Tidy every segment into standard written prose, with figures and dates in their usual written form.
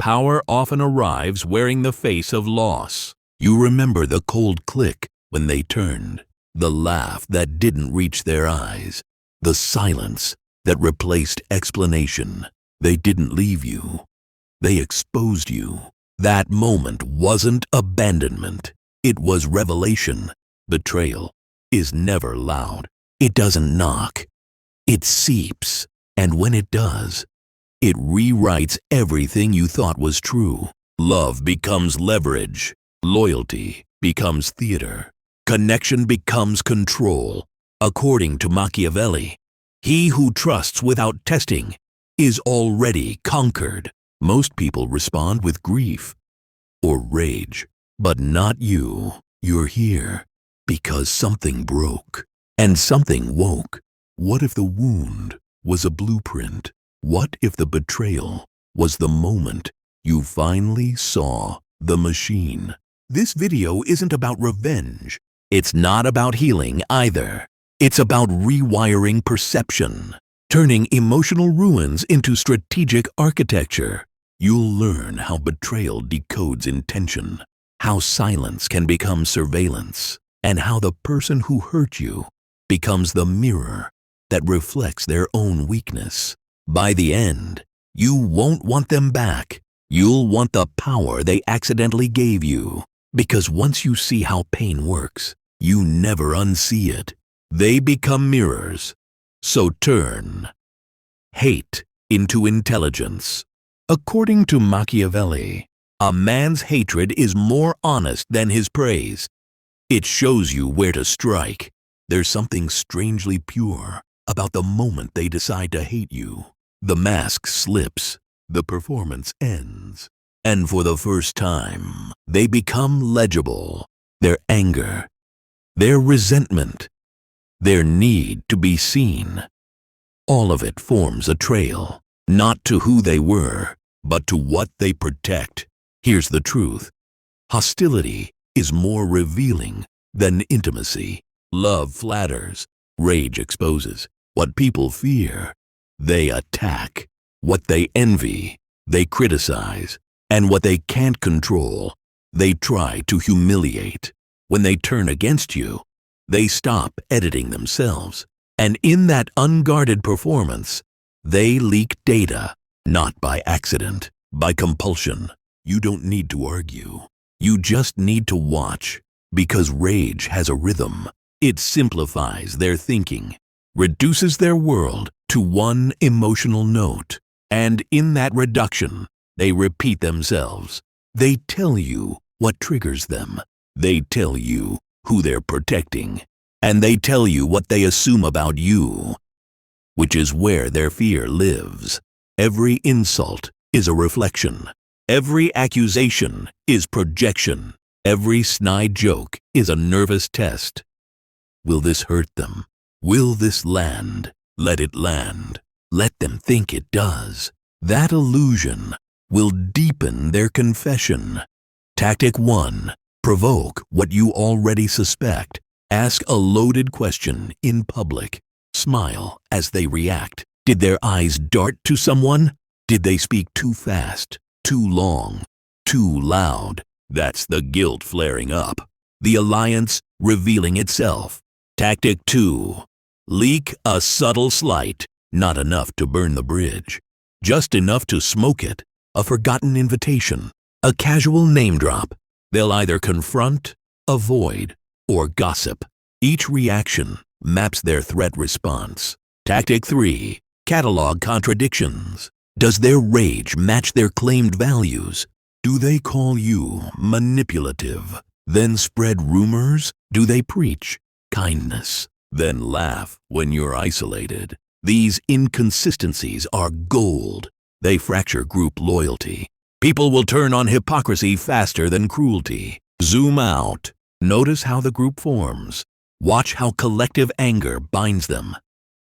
Power often arrives wearing the face of loss. You remember the cold click when they turned, the laugh that didn't reach their eyes, the silence that replaced explanation. They didn't leave you. They exposed you. That moment wasn't abandonment. It was revelation. Betrayal is never loud. It doesn't knock. It seeps. And when it does, it rewrites everything you thought was true. Love becomes leverage. Loyalty becomes theater. Connection becomes control. According to Machiavelli, he who trusts without testing is already conquered. Most people respond with grief or rage, but not you. You're here because something broke and something woke. What if the wound was a blueprint? What if the betrayal was the moment you finally saw the machine? This video isn't about revenge. It's not about healing either. It's about rewiring perception, turning emotional ruins into strategic architecture. You'll learn how betrayal decodes intention, how silence can become surveillance, and how the person who hurt you becomes the mirror that reflects their own weakness. By the end, you won't want them back. You'll want the power they accidentally gave you. Because once you see how pain works, you never unsee it. They become mirrors. So turn hate into intelligence. According to Machiavelli, a man's hatred is more honest than his praise. It shows you where to strike. There's something strangely pure about the moment they decide to hate you. The mask slips, the performance ends, and for the first time, they become legible. Their anger, their resentment, their need to be seen. All of it forms a trail, not to who they were, but to what they protect. Here's the truth. Hostility is more revealing than intimacy. Love flatters, rage exposes. What people fear, they attack. What they envy, they criticize. And what they can't control, they try to humiliate. When they turn against you, they stop editing themselves. And in that unguarded performance, they leak data, not by accident, by compulsion. You don't need to argue. You just need to watch, because rage has a rhythm. It simplifies their thinking, reduces their world to one emotional note. And in that reduction, they repeat themselves. They tell you what triggers them. They tell you who they're protecting. And they tell you what they assume about you, which is where their fear lives. Every insult is a reflection. Every accusation is projection. Every snide joke is a nervous test. Will this hurt them? Will this land? Let it land. Let them think it does. That illusion will deepen their confession. Tactic 1. Provoke what you already suspect. Ask a loaded question in public. Smile as they react. Did their eyes dart to someone? Did they speak too fast, too long, too loud? That's the guilt flaring up. The alliance revealing itself. Tactic 2. Leak a subtle slight. Not enough to burn the bridge. Just enough to smoke it. A forgotten invitation. A casual name drop. They'll either confront, avoid, or gossip. Each reaction maps their threat response. Tactic 3. Catalog contradictions. Does their rage match their claimed values? Do they call you manipulative, then spread rumors? Do they preach kindness, then laugh when you're isolated? These inconsistencies are gold. They fracture group loyalty. People will turn on hypocrisy faster than cruelty. Zoom out. Notice how the group forms. Watch how collective anger binds them.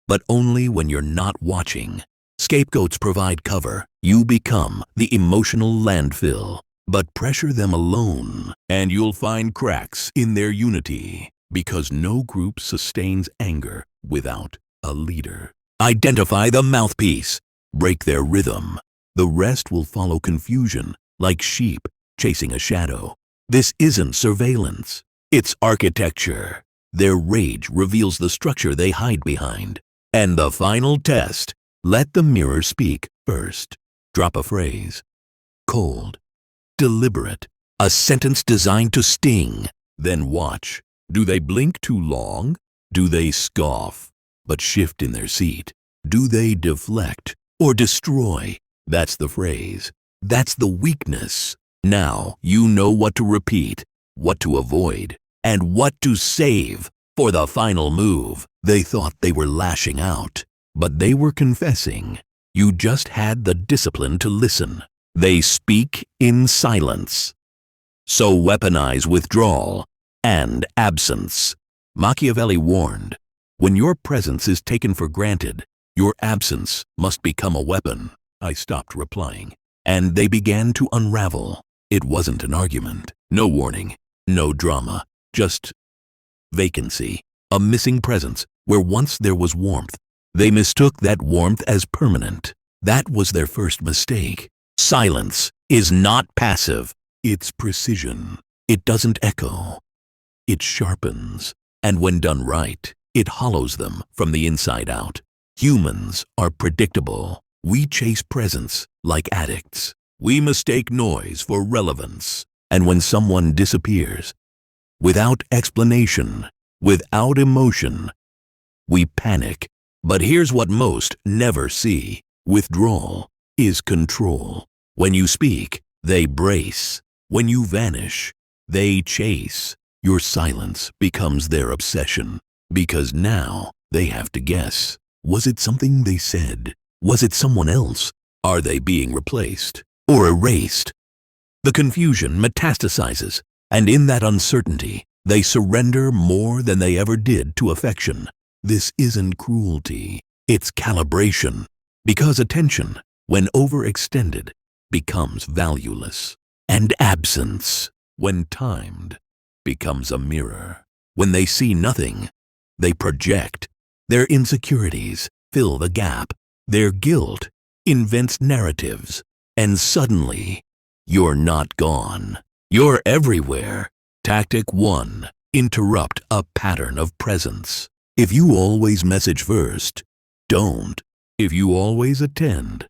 But only when you're not watching. Scapegoats provide cover. You become the emotional landfill. But pressure them alone, and you'll find cracks in their unity. Because no group sustains anger without a leader. Identify the mouthpiece. Break their rhythm. The rest will follow confusion, like sheep chasing a shadow. This isn't surveillance. It's architecture. Their rage reveals the structure they hide behind. And the final test, let the mirror speak first. Drop a phrase. Cold. Deliberate. A sentence designed to sting. Then watch. Do they blink too long? Do they scoff, but shift in their seat? Do they deflect or destroy? That's the phrase. That's the weakness. Now you know what to repeat, what to avoid, and what to save for the final move. They thought they were lashing out, but they were confessing. You just had the discipline to listen. They speak in silence. So weaponize withdrawal and absence. Machiavelli warned, when your presence is taken for granted, your absence must become a weapon. I stopped replying, and they began to unravel. It wasn't an argument, no warning, no drama, just vacancy, a missing presence where once there was warmth. They mistook that warmth as permanent. That was their first mistake. Silence is not passive. It's precision. It doesn't echo. It sharpens. And when done right, it hollows them from the inside out. Humans are predictable. We chase presence like addicts. We mistake noise for relevance. And when someone disappears, without explanation, without emotion, we panic. But here's what most never see. Withdrawal is control. When you speak, they brace. When you vanish, they chase. Your silence becomes their obsession, because now they have to guess. Was it something they said? Was it someone else? Are they being replaced or erased? The confusion metastasizes, and in that uncertainty, they surrender more than they ever did to affection. This isn't cruelty, it's calibration, because attention, when overextended, becomes valueless, and absence, when timed, becomes a mirror. When they see nothing, they project. Their insecurities fill the gap. Their guilt invents narratives. And suddenly, you're not gone. You're everywhere. Tactic 1. Interrupt a pattern of presence. If you always message first, don't. If you always attend,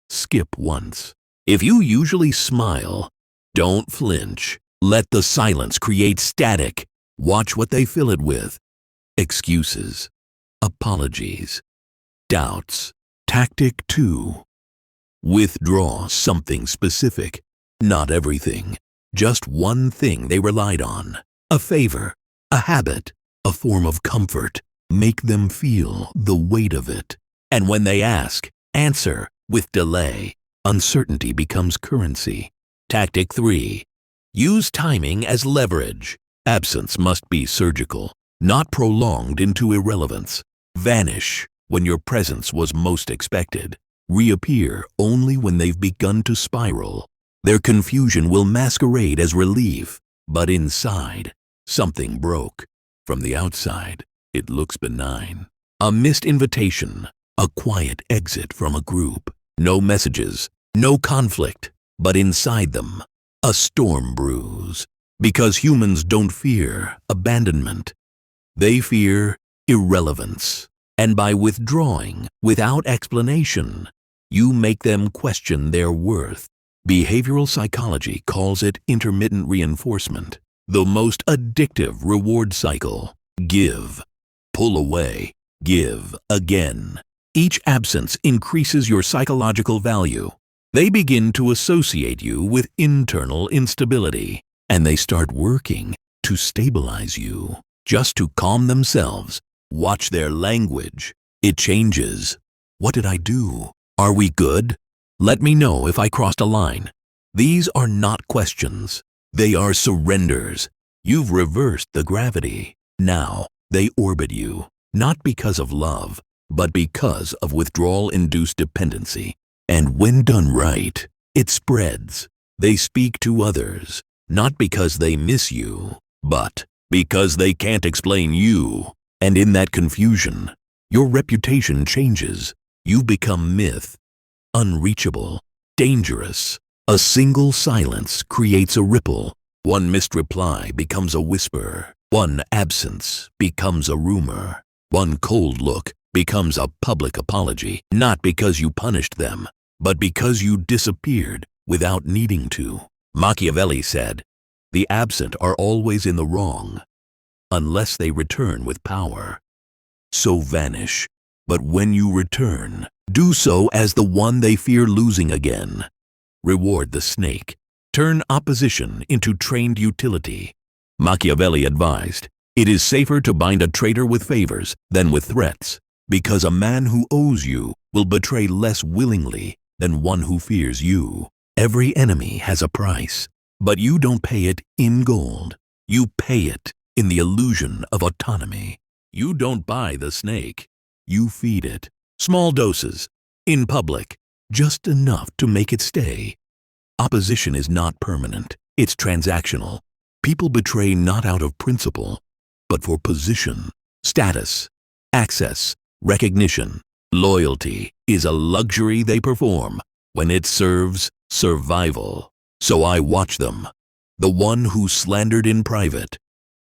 skip once. If you usually smile, don't flinch. Let the silence create static. Watch what they fill it with. Excuses, apologies, doubts. Tactic 2. Withdraw something specific. Not everything. Just one thing they relied on. A favor, a habit, a form of comfort. Make them feel the weight of it. And when they ask, answer with delay. Uncertainty becomes currency. Tactic 3. Use timing as leverage. Absence must be surgical, not prolonged into irrelevance. Vanish when your presence was most expected. Reappear only when they've begun to spiral. Their confusion will masquerade as relief, but inside, something broke. From the outside, it looks benign. A missed invitation, a quiet exit from a group. No messages, no conflict, but inside them, a storm brews. Because humans don't fear abandonment. They fear irrelevance. And by withdrawing without explanation, you make them question their worth. Behavioral psychology calls it intermittent reinforcement, the most addictive reward cycle. Give, pull away, give again. Each absence increases your psychological value. They begin to associate you with internal instability, and they start working to stabilize you, just to calm themselves. Watch their language. It changes. What did I do? Are we good? Let me know if I crossed a line. These are not questions. They are surrenders. You've reversed the gravity. Now they orbit you, not because of love, but because of withdrawal-induced dependency. And when done right, it spreads. They speak to others, not because they miss you, but because they can't explain you. And in that confusion, your reputation changes. You become myth, unreachable, dangerous. A single silence creates a ripple. One missed reply becomes a whisper. One absence becomes a rumor. One cold look becomes a public apology, not because you punished them, but because you disappeared without needing to. Machiavelli said, "The absent are always in the wrong, unless they return with power. So vanish, but when you return, do so as the one they fear losing again. Reward the snake. Turn opposition into trained utility." Machiavelli advised, "It is safer to bind a traitor with favors than with threats, because a man who owes you will betray less willingly than one who fears you. Every enemy has a price, but you don't pay it in gold. You pay it in the illusion of autonomy. You don't buy the snake. You feed it. Small doses, in public, just enough to make it stay. Opposition is not permanent. It's transactional. People betray not out of principle, but for position, status, access, recognition. Loyalty is a luxury they perform when it serves survival. So I watch them. The one who slandered in private,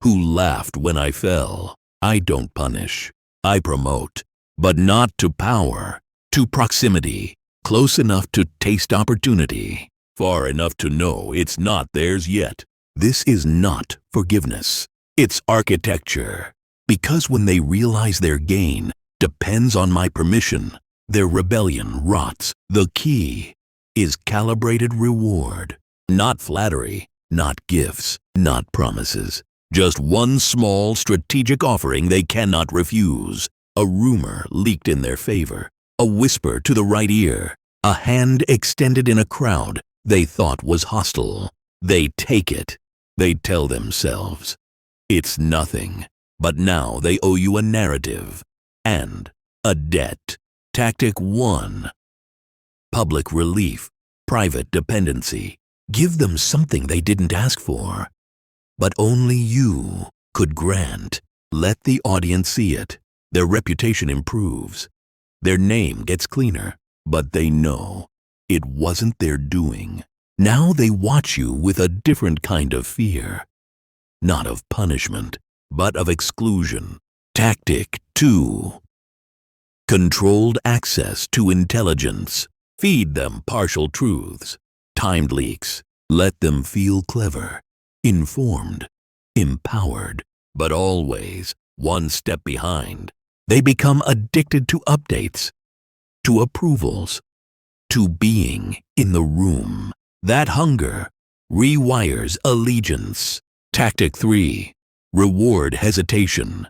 who laughed when I fell. I don't punish. I promote, but not to power, to proximity, close enough to taste opportunity, far enough to know it's not theirs yet. This is not forgiveness. It's architecture. Because when they realize their gain depends on my permission, their rebellion rots. The key is calibrated reward, not flattery, not gifts, not promises. Just one small strategic offering they cannot refuse. A rumor leaked in their favor, a whisper to the right ear, a hand extended in a crowd they thought was hostile. They take it. They tell themselves, it's nothing, but now they owe you a narrative and a debt. Tactic 1. Public relief, private dependency. Give them something they didn't ask for, but only you could grant. Let the audience see it. Their reputation improves. Their name gets cleaner, but they know it wasn't their doing. Now they watch you with a different kind of fear, not of punishment, but of exclusion. Tactic 2. Controlled access to intelligence. Feed them partial truths, timed leaks. Let them feel clever, informed, empowered, but always one step behind. They become addicted to updates, to approvals, to being in the room. That hunger rewires allegiance. Tactic 3. Reward hesitation.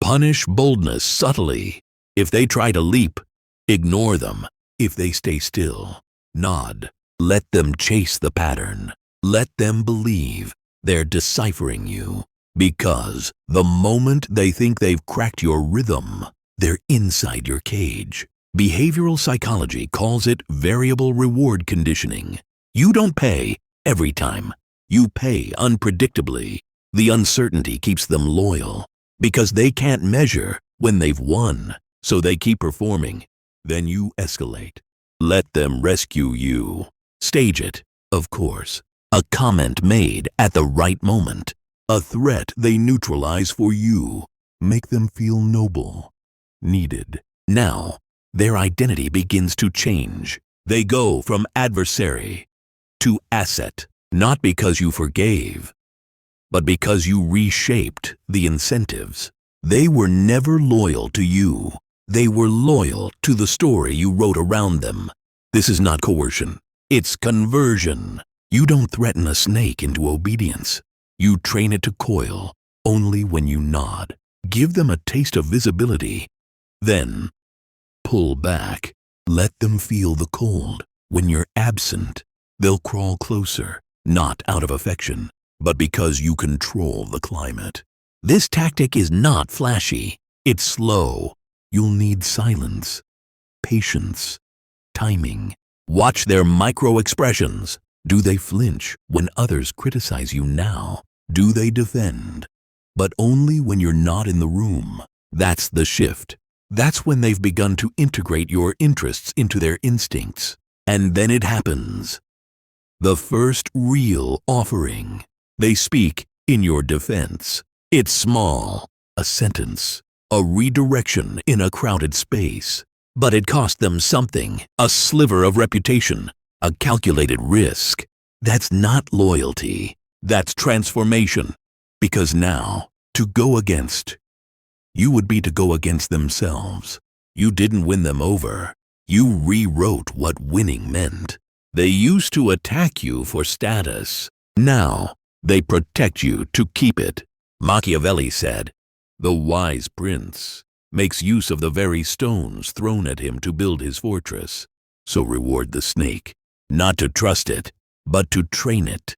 Punish boldness subtly. If they try to leap, ignore them. If they stay still, nod. Let them chase the pattern. Let them believe they're deciphering you. Because the moment they think they've cracked your rhythm, they're inside your cage. Behavioral psychology calls it variable reward conditioning. You don't pay every time. You pay unpredictably. The uncertainty keeps them loyal because they can't measure when they've won, so they keep performing. Then you escalate. Let them rescue you. Stage it, of course. A comment made at the right moment. A threat they neutralize for you. Make them feel noble, needed. Now, their identity begins to change. They go from adversary to asset, not because you forgave, but because you reshaped the incentives. They were never loyal to you. They were loyal to the story you wrote around them. This is not coercion. It's conversion. You don't threaten a snake into obedience. You train it to coil only when you nod. Give them a taste of visibility. Then pull back. Let them feel the cold. When you're absent, they'll crawl closer, not out of affection, but because you control the climate. This tactic is not flashy. It's slow. You'll need silence, patience, timing. Watch their micro-expressions. Do they flinch when others criticize you now? Do they defend? But only when you're not in the room. That's the shift. That's when they've begun to integrate your interests into their instincts. And then it happens. The first real offering. They speak in your defense. It's small, a sentence, a redirection in a crowded space. But it cost them something, a sliver of reputation, a calculated risk. That's not loyalty. That's transformation. Because now, to go against, you would be to go against themselves. You didn't win them over. You rewrote what winning meant. They used to attack you for status. Now, they protect you to keep it. Machiavelli said, "The wise prince makes use of the very stones thrown at him to build his fortress. So reward the snake, not to trust it, but to train it,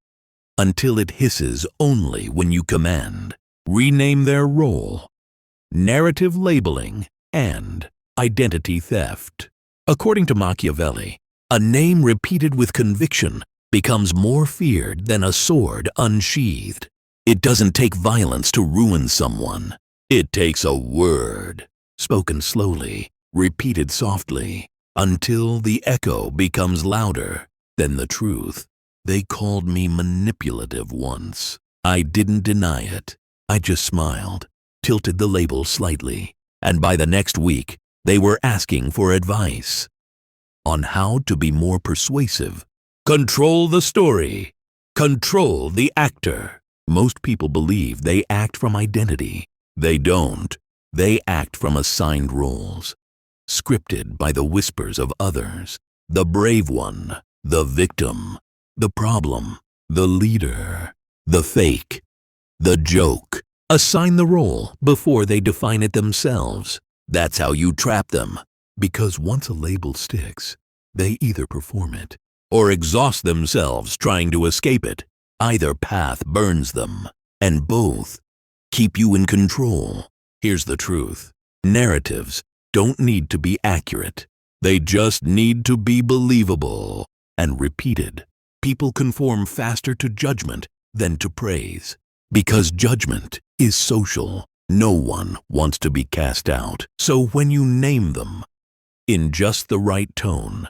until it hisses only when you command." Rename their role. Narrative labeling and identity theft. According to Machiavelli, a name repeated with conviction becomes more feared than a sword unsheathed. It doesn't take violence to ruin someone. It takes a word, spoken slowly, repeated softly, until the echo becomes louder than the truth. They called me manipulative once. I didn't deny it. I just smiled, tilted the label slightly, and by the next week, they were asking for advice on how to be more persuasive. Control the story. Control the actor. Most people believe they act from identity. They don't. They act from assigned roles, scripted by the whispers of others. The brave one, the victim, the problem, the leader, the fake, the joke. Assign the role before they define it themselves. That's how you trap them. Because once a label sticks, they either perform it or exhaust themselves trying to escape it. Either path burns them, and both keep you in control. Here's the truth. Narratives don't need to be accurate. They just need to be believable and repeated. People conform faster to judgment than to praise. Because judgment is social. No one wants to be cast out. So when you name them in just the right tone,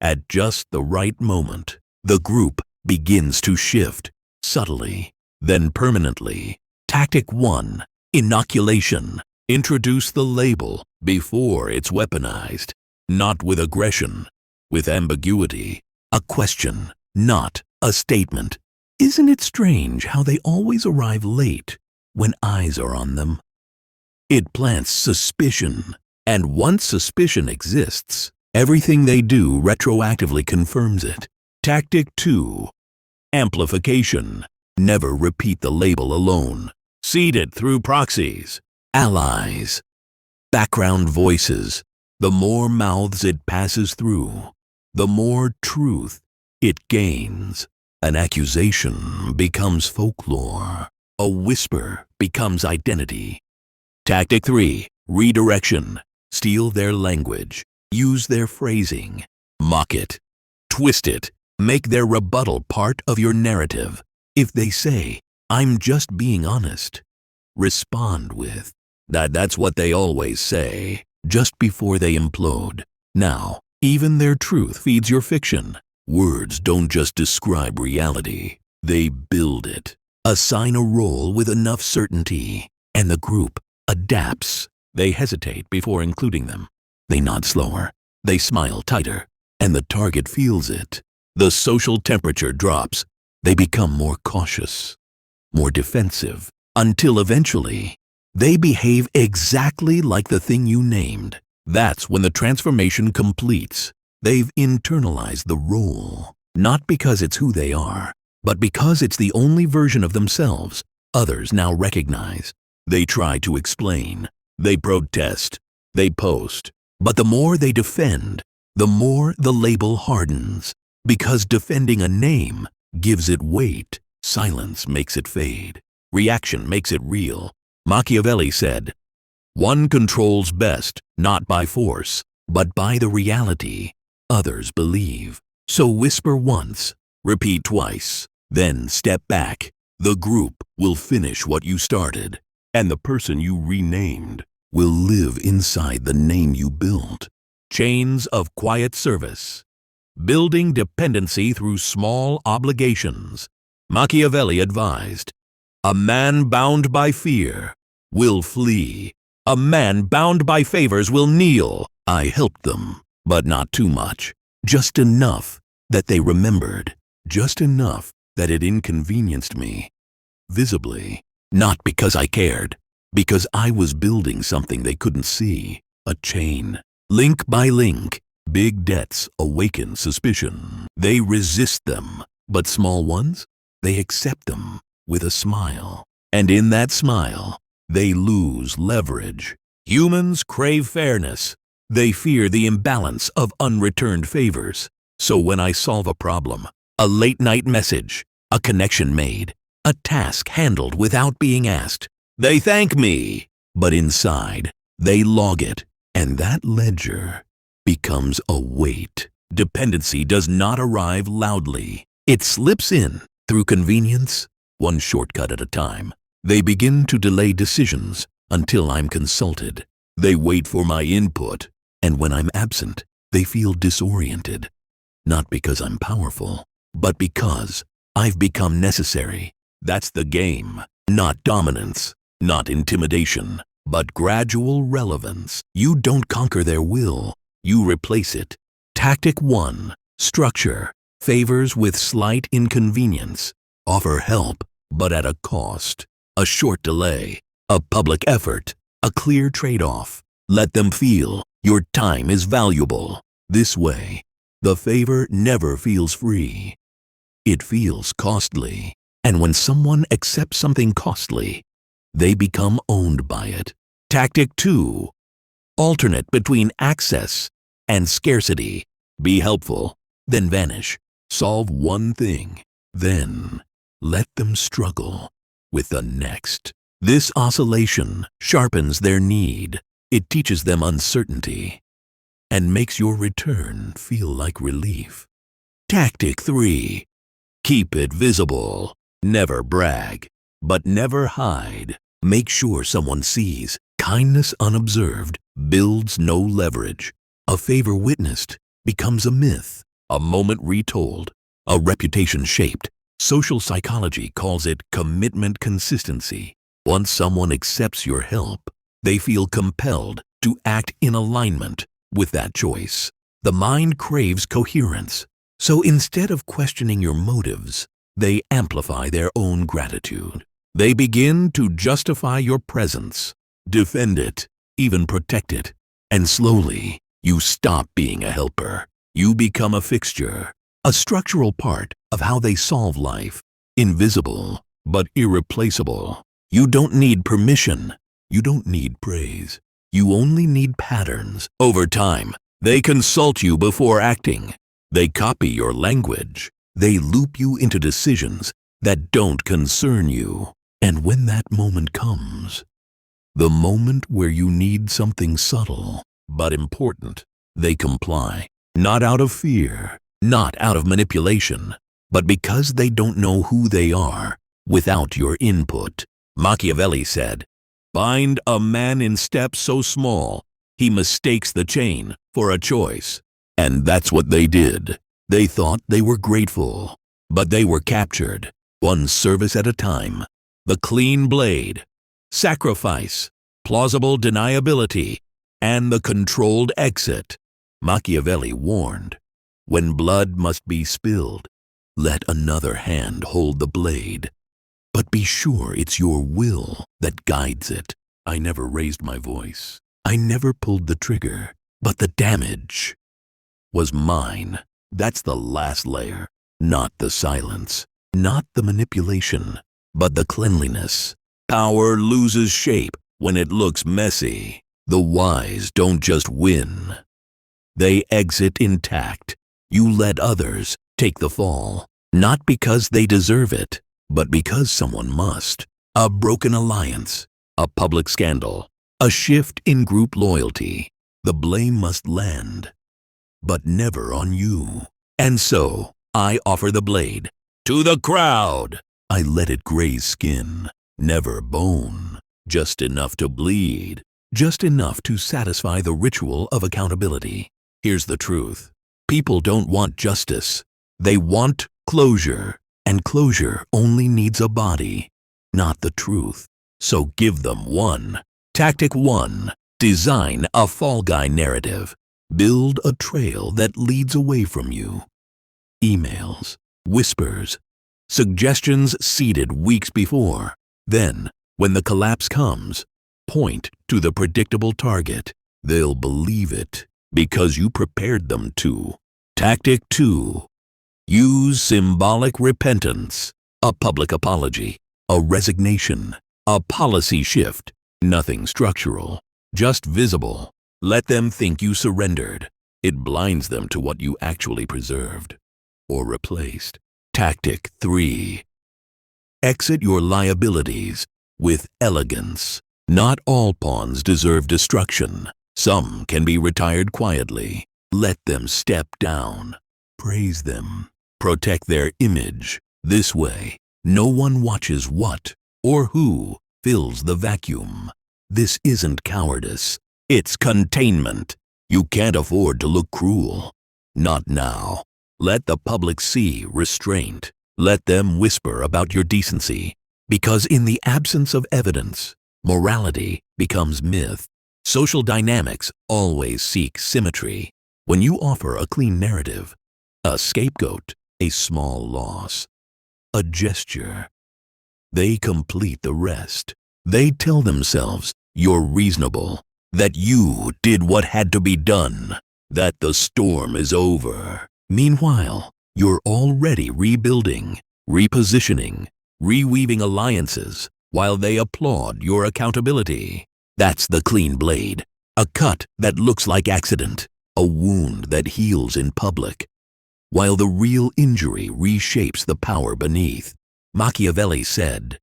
at just the right moment, the group begins to shift, subtly, then permanently. Tactic 1. Inoculation. Introduce the label before it's weaponized. Not with aggression, with ambiguity. A question, not a statement. Isn't it strange how they always arrive late when eyes are on them? It plants suspicion, and once suspicion exists, everything they do retroactively confirms it. Tactic 2. Amplification. Never repeat the label alone. Seed it through proxies, allies, background voices. The more mouths it passes through, the more truth it gains. An accusation becomes folklore. A whisper becomes identity. Tactic 3. Redirection. Steal their language. Use their phrasing. Mock it. Twist it. Make their rebuttal part of your narrative. If they say, "I'm just being honest," respond with, "That's what they always say," just before they implode. Now, even their truth feeds your fiction. Words don't just describe reality. They build it. Assign a role with enough certainty, and the group adapts. They hesitate before including them. They nod slower. They smile tighter, and the target feels it. The social temperature drops. They become more cautious, more defensive, until eventually they behave exactly like the thing you named. That's when the transformation completes. They've internalized the role, not because it's who they are, but because it's the only version of themselves others now recognize. They try to explain, they protest, they post, but the more they defend, the more the label hardens. Because defending a name gives it weight, silence makes it fade, reaction makes it real. Machiavelli said, "One controls best, not by force, but by the reality others believe." So whisper once, repeat twice, then step back. The group will finish what you started, and the person you renamed will live inside the name you built. Chains of quiet service. building dependency through small obligations. Machiavelli advised, "A man bound by fear will flee. A man bound by favors will kneel." I helped them, but not too much. Just enough that they remembered. Just enough that it inconvenienced me. Visibly, not because I cared, because I was building something they couldn't see. A chain. Link by link, big debts awaken suspicion. They resist them, but small ones, they accept them with a smile. And in that smile, they lose leverage. Humans crave fairness. They fear the imbalance of unreturned favors. So when I solve a problem, a late-night message, a connection made, a task handled without being asked, they thank me. But inside, they log it, and that ledger becomes a weight. Dependency does not arrive loudly. It slips in through convenience, one shortcut at a time. They begin to delay decisions until I'm consulted. They wait for my input, and when I'm absent, they feel disoriented. Not because I'm powerful, but because I've become necessary. That's the game. Not dominance, not intimidation, but gradual relevance. You don't conquer their will, you replace it. Tactic 1. Structure. Favors with slight inconvenience. Offer help, but at a cost. A short delay, a public effort, a clear trade-off. Let them feel your time is valuable. This way, the favor never feels free. It feels costly. And when someone accepts something costly, they become owned by it. Tactic 2. Alternate between access and scarcity. Be helpful, then vanish. Solve one thing, then let them struggle with the next. This oscillation sharpens their need. It teaches them uncertainty and makes your return feel like relief. Tactic 3. Keep it visible. Never brag, but never hide. Make sure someone sees. Kindness unobserved builds no leverage. A favor witnessed becomes a myth, a moment retold, a reputation shaped. Social psychology calls it commitment consistency. Once someone accepts your help, they feel compelled to act in alignment with that choice. The mind craves coherence, so instead of questioning your motives, they amplify their own gratitude. They begin to justify your presence, defend it, even protect it, and slowly you stop being a helper. You become a fixture, a structural part of how they solve life. Invisible, but irreplaceable. You don't need permission. You don't need praise. You only need patterns. Over time, they consult you before acting. They copy your language. They loop you into decisions that don't concern you. And when that moment comes, the moment where you need something subtle but important, they comply. Not out of fear, not out of manipulation, but because they don't know who they are without your input. Machiavelli said, "Bind a man in steps so small, he mistakes the chain for a choice." And that's what they did. They thought they were grateful, but they were captured, one service at a time. The clean blade, sacrifice, plausible deniability, and the controlled exit. Machiavelli warned, when blood must be spilled, let another hand hold the blade. But be sure it's your will that guides it. I never raised my voice. I never pulled the trigger, but the damage was mine. That's the last layer, not the silence, not the manipulation, but the cleanliness. Power loses shape when it looks messy. The wise don't just win. They exit intact. You let others take the fall, not because they deserve it, but because someone must. A broken alliance, a public scandal, a shift in group loyalty. The blame must land, but never on you. And so, I offer the blade to the crowd. I let it graze skin, never bone, just enough to bleed, just enough to satisfy the ritual of accountability. Here's the truth. People don't want justice. They want closure, and closure only needs a body, not the truth. So give them one. Tactic 1. Design a fall guy narrative. Build a trail that leads away from you. Emails, whispers, suggestions seeded weeks before. Then, when the collapse comes, point to the predictable target. They'll believe it because you prepared them to. Tactic 2. Use symbolic repentance. A public apology, a resignation, a policy shift. Nothing structural, just visible. Let them think you surrendered. It blinds them to what you actually preserved or replaced. Tactic 3. Exit your liabilities with elegance. Not all pawns deserve destruction. Some can be retired quietly. Let them step down. Praise them. Protect their image. This way, no one watches what or who fills the vacuum. This isn't cowardice. It's containment. You can't afford to look cruel. Not now. Let the public see restraint. Let them whisper about your decency. Because in the absence of evidence, morality becomes myth. Social dynamics always seek symmetry. When you offer a clean narrative, a scapegoat, a small loss, a gesture, they complete the rest. They tell themselves you're reasonable, that you did what had to be done, that the storm is over. Meanwhile, you're already rebuilding, repositioning, reweaving alliances while they applaud your accountability. That's the clean blade, a cut that looks like accident, a wound that heals in public, while the real injury reshapes the power beneath. Machiavelli said,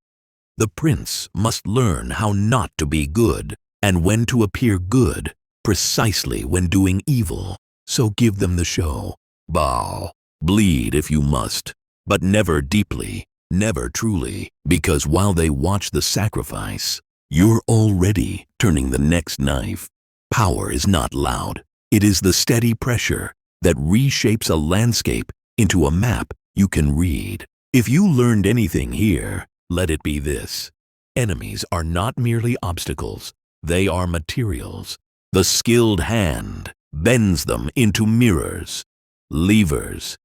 "The prince must learn how not to be good and when to appear good, precisely when doing evil. So give them the show. Bow, bleed if you must, but never deeply, never truly, because while they watch the sacrifice, you're already turning the next knife." Power is not loud. It is the steady pressure that reshapes a landscape into a map you can read. If you learned anything here, let it be this. Enemies are not merely obstacles. They are materials. The skilled hand bends them into mirrors, levers,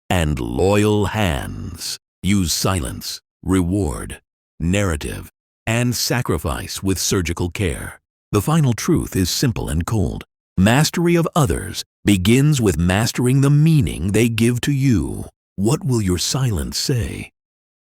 and loyal hands. Use silence, reward, narrative, and sacrifice with surgical care. The final truth is simple and cold. Mastery of others begins with mastering the meaning they give to you. What will your silence say?